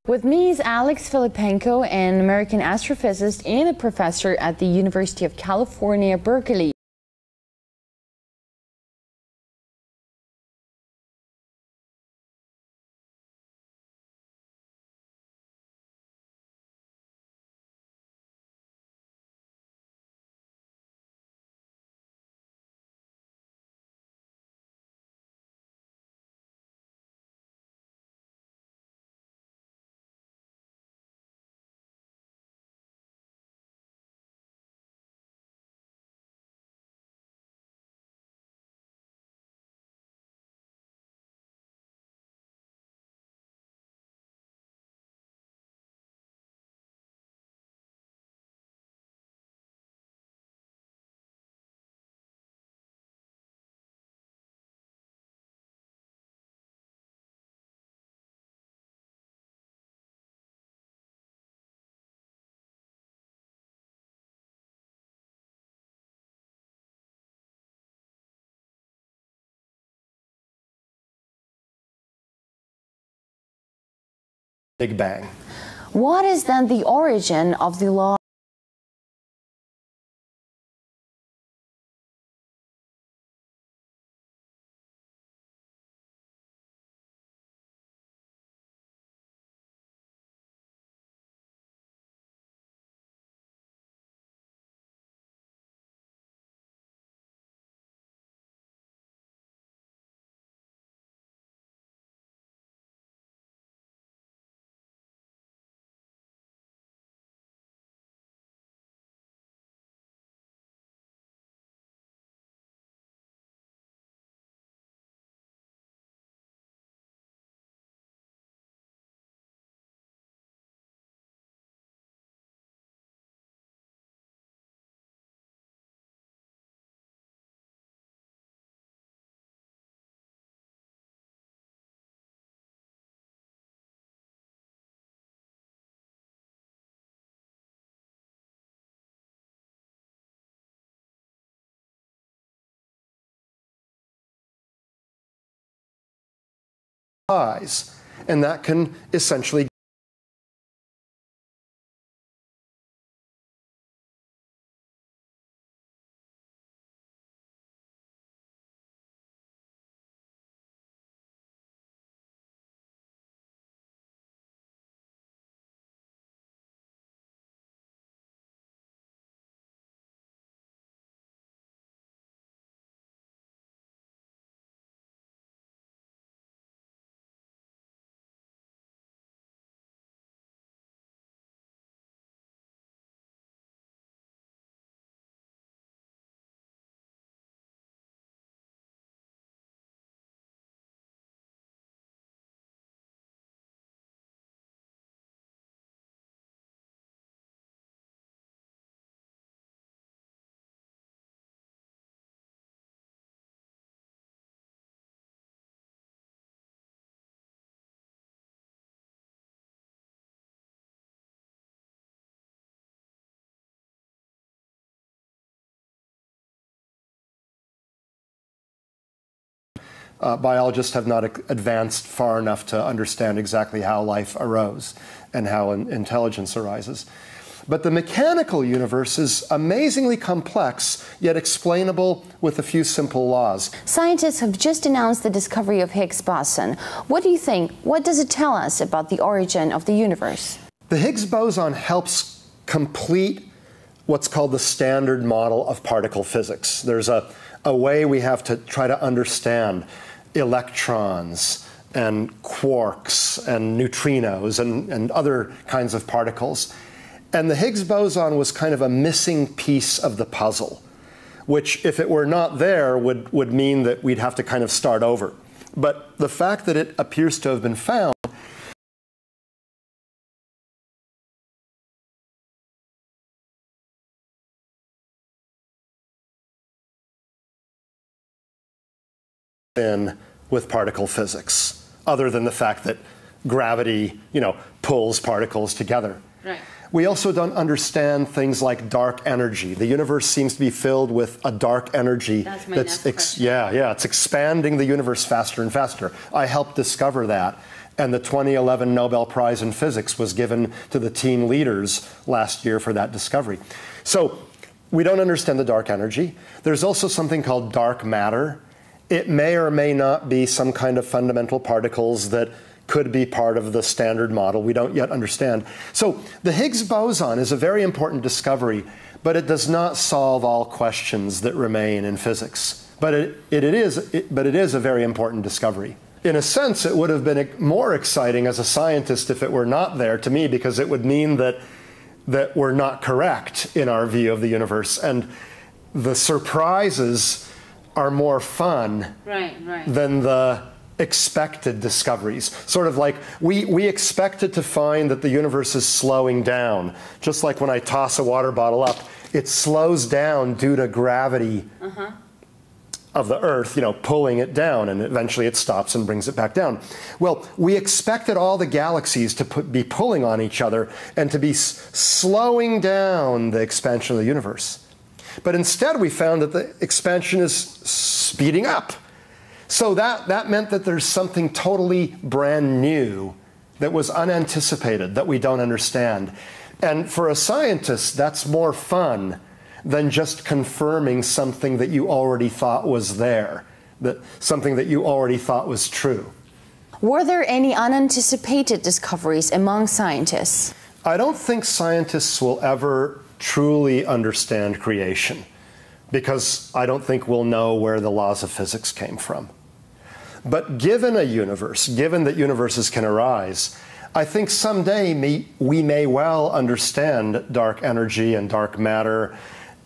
With me is Alex Filipenko, an American astrophysicist and a professor at the University of California, Berkeley. Big Bang. What is then the origin of the law? And that can essentially biologists have not advanced far enough to understand exactly how life arose and how intelligence arises. But the mechanical universe is amazingly complex, yet explainable with a few simple laws. Scientists have just announced the discovery of Higgs boson. What do you think? What does it tell us about the origin of the universe? The Higgs boson helps complete what's called the standard model of particle physics. There's a way we have to try to understand electrons and quarks and neutrinos and other kinds of particles. And the Higgs boson was kind of a missing piece of the puzzle, which, if it were not there, would mean that we'd have to kind of start over. But the fact that it appears to have been found in with particle physics, other than the fact that gravity, pulls particles together. Right. We also don't understand things like dark energy. The universe seems to be filled with a dark energy that's it's expanding the universe faster and faster. I helped discover that. And the 2011 Nobel Prize in Physics was given to the team leaders last year for that discovery. So we don't understand the dark energy. There's also something called dark matter. It may or may not be some kind of fundamental particles that could be part of the standard model. We don't yet understand. So the Higgs boson is a very important discovery, but it does not solve all questions that remain in physics. But it is a very important discovery. In a sense, it would have been more exciting as a scientist if it were not there to me, because it would mean that we're not correct in our view of the universe. And the surprises are more fun than the expected discoveries. Sort of like we expected to find that the universe is slowing down. Just like when I toss a water bottle up, it slows down due to gravity of the Earth, pulling it down, and eventually it stops and brings it back down. Well, we expected all the galaxies to be pulling on each other and to be slowing down the expansion of the universe. But instead we found that the expansion is speeding up. So that meant that there's something totally brand new that was unanticipated, that we don't understand. And for a scientist, that's more fun than just confirming something that you already thought was there, something that you already thought was true. Were there any unanticipated discoveries among scientists? I don't think scientists will ever truly understand creation, because I don't think we'll know where the laws of physics came from. But given a universe, given that universes can arise, I think someday we may well understand dark energy and dark matter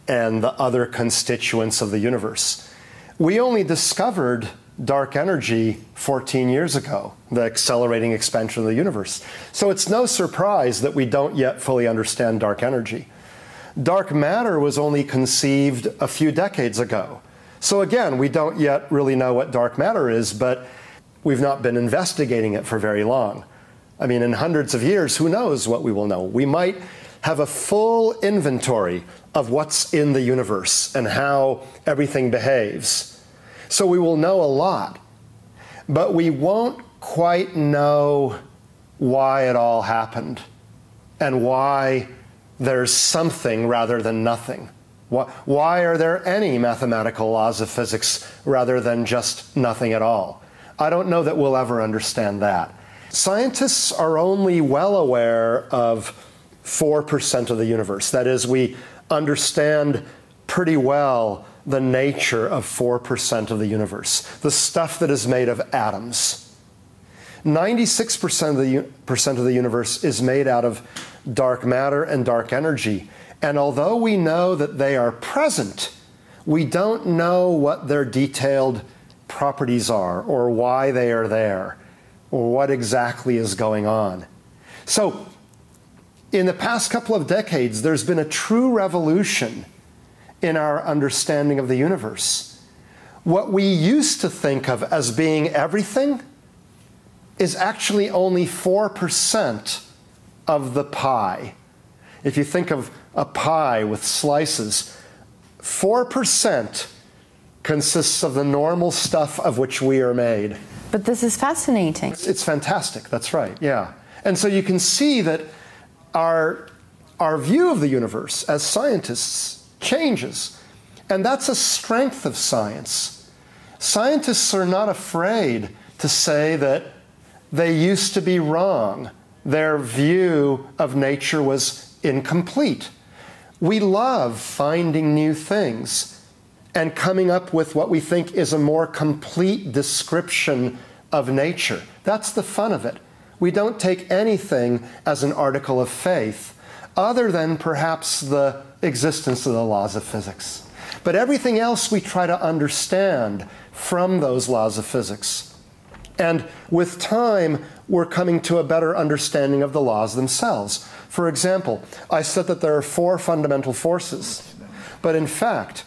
and the other constituents of the universe. We only discovered dark energy 14 years ago, the accelerating expansion of the universe. So it's no surprise that we don't yet fully understand dark energy. Dark matter was only conceived a few decades ago. So again, we don't yet really know what dark matter is, but we've not been investigating it for very long. I mean, in hundreds of years, who knows what we will know? We might have a full inventory of what's in the universe and how everything behaves. So we will know a lot, but we won't quite know why it all happened and why there's something rather than nothing. Why are there any mathematical laws of physics rather than just nothing at all? I don't know that we'll ever understand that. Scientists are only well aware of 4% of the universe. That is, we understand pretty well the nature of 4% of the universe, the stuff that is made of atoms. 96% of the universe is made out of dark matter and dark energy. And although we know that they are present, we don't know what their detailed properties are, or why they are there, or what exactly is going on. So, in the past couple of decades, there's been a true revolution in our understanding of the universe. What we used to think of as being everything is actually only 4% of the pie. If you think of a pie with slices, 4% consists of the normal stuff of which we are made. But this is fascinating. It's fantastic, that's right, yeah. And so you can see that our view of the universe as scientists changes. And that's a strength of science. Scientists are not afraid to say that they used to be wrong. Their view of nature was incomplete. We love finding new things and coming up with what we think is a more complete description of nature. That's the fun of it. We don't take anything as an article of faith other than perhaps the existence of the laws of physics. But everything else we try to understand from those laws of physics. And with time, we're coming to a better understanding of the laws themselves. For example, I said that there are 4 fundamental forces. But in fact,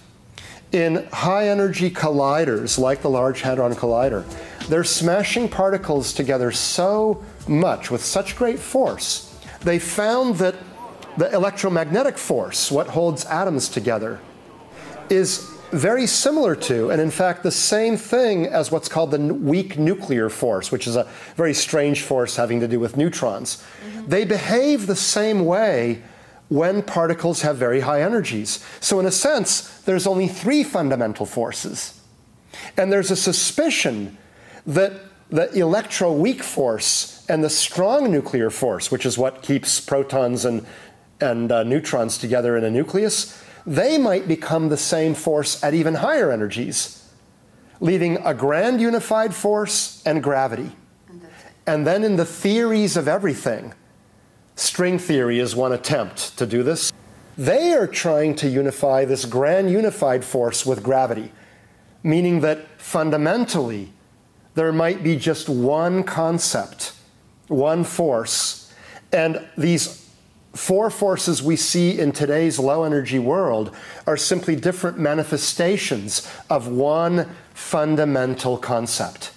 in high-energy colliders, like the Large Hadron Collider, they're smashing particles together so much, with such great force, they found that the electromagnetic force, what holds atoms together, is very similar to, and in fact the same thing as what's called the weak nuclear force, which is a very strange force having to do with neutrons. They behave the same way when particles have very high energies. So in a sense, there's only three fundamental forces. And there's a suspicion that the electroweak force and the strong nuclear force, which is what keeps protons and neutrons together in a nucleus, they might become the same force at even higher energies, leaving a grand unified force and gravity. And then in the theories of everything, string theory is one attempt to do this. They are trying to unify this grand unified force with gravity, meaning that fundamentally there might be just one concept, one force, and these four forces we see in today's low energy world are simply different manifestations of one fundamental concept.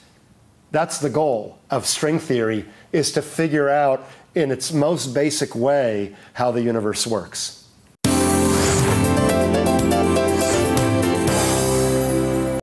That's the goal of string theory, is to figure out in its most basic way how the universe works.